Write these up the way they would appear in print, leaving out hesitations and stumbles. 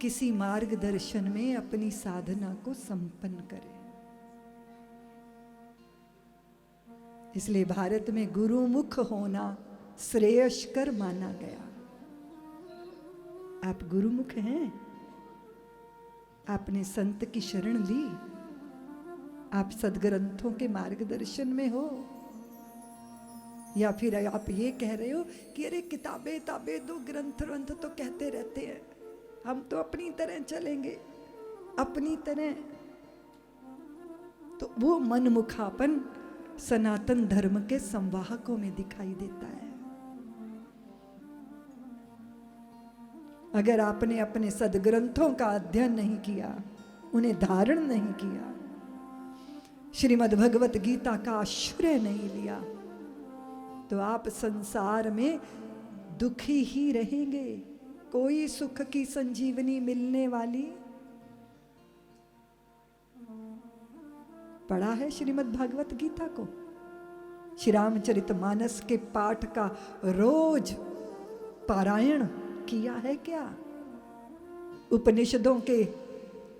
किसी मार्गदर्शन में अपनी साधना को संपन्न करें। इसलिए भारत में गुरुमुख होना श्रेयस्कर माना गया। आप गुरुमुख हैं, आपने संत की शरण ली, आप सदग्रंथों के मार्गदर्शन में हो, या फिर आप ये कह रहे हो कि अरे किताबें ताबें दो, ग्रंथ ग्रंथ तो कहते रहते हैं, हम तो अपनी तरह चलेंगे, अपनी तरह। तो वो मनमुखापन सनातन धर्म के संवाहकों में दिखाई देता है। अगर आपने अपने सदग्रंथों का अध्ययन नहीं किया, उन्हें धारण नहीं किया, श्रीमद् भगवत गीता का आश्रय नहीं लिया, तो आप संसार में दुखी ही रहेंगे। कोई सुख की संजीवनी मिलने वाली। पढ़ा है श्रीमद् भागवत गीता को? श्री रामचरितमानस के पाठ का रोज पारायण किया है क्या? उपनिषदों के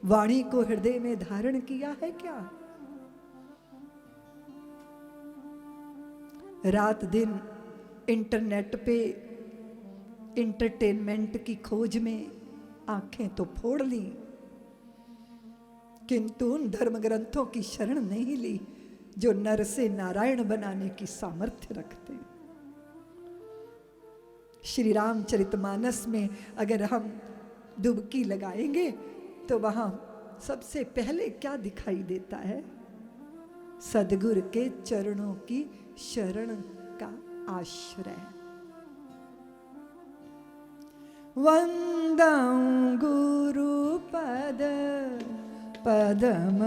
वाणी को हृदय में धारण किया है क्या? रात दिन इंटरनेट पे इंटरटेनमेंट की खोज में आंखें तो फोड़ ली, किंतु उन धर्म ग्रंथों की शरण नहीं ली जो नर से नारायण बनाने की सामर्थ्य रखते हैं। श्री रामचरितमानस में अगर हम डुबकी लगाएंगे तो वहां सबसे पहले क्या दिखाई देता है? सदगुरु के चरणों की शरण का आश्रय। वंदं गुरु पद पदम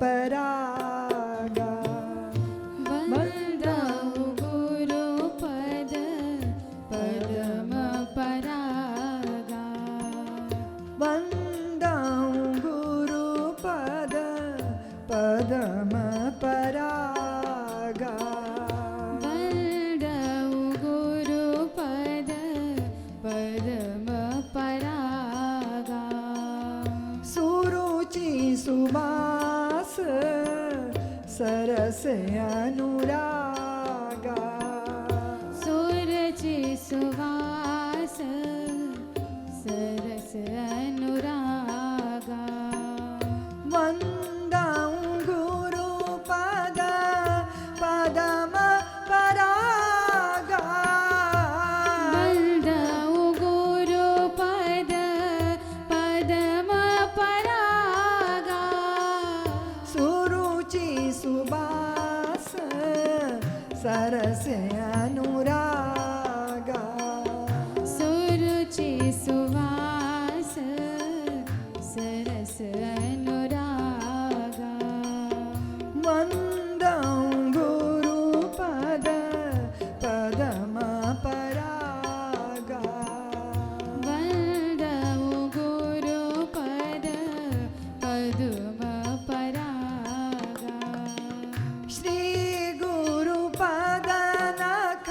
परागा, वंदं गुरु पद पदम परागा, वंदं गुरु पद पदम परागा, वंदं गुरु पद पदम परागा, सुरुचि सुबास सरस अनुरागा, सुरुचि सुवास सरस अनुरागा, वंदं गुरु पद पदम परागा, वंदं गुरु पद पदम परागा, सुरुचि सुबास सरस अनुरागा, सुरुचि सुवास सरस अनुरागा, वंदं गुरु पद पदम परागा, वंदं गुरु पद पदम परागा, श्री गुरु पद नख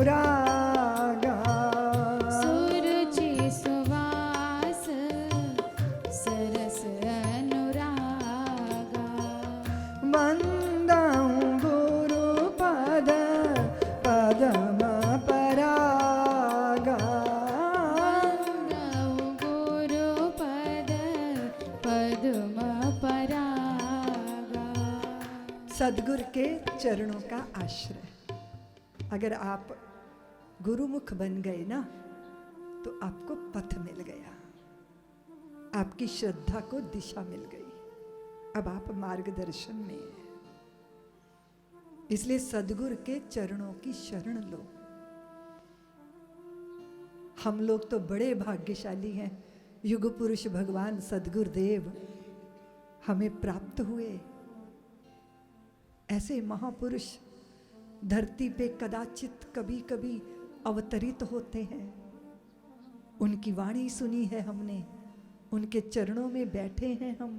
अनुरागा सुरुचि सुवास सरस अनुरागा वंदं गुरुपद पदम परागा वन्दं गुरुपद पद्म परागा सदगुरु के चरणों का आश्रय। अगर आप गुरुमुख बन गए ना तो आपको पथ मिल गया, आपकी श्रद्धा को दिशा मिल गई, अब आप मार्गदर्शन में हैं। इसलिए सदगुरु के चरणों की शरण लो। हम लोग तो बड़े भाग्यशाली हैं, युग पुरुष भगवान सदगुरुदेव हमें प्राप्त हुए। ऐसे महापुरुष धरती पे कदाचित कभी कभी अवतरित होते हैं। उनकी वाणी सुनी है हमने, उनके चरणों में बैठे हैं हम।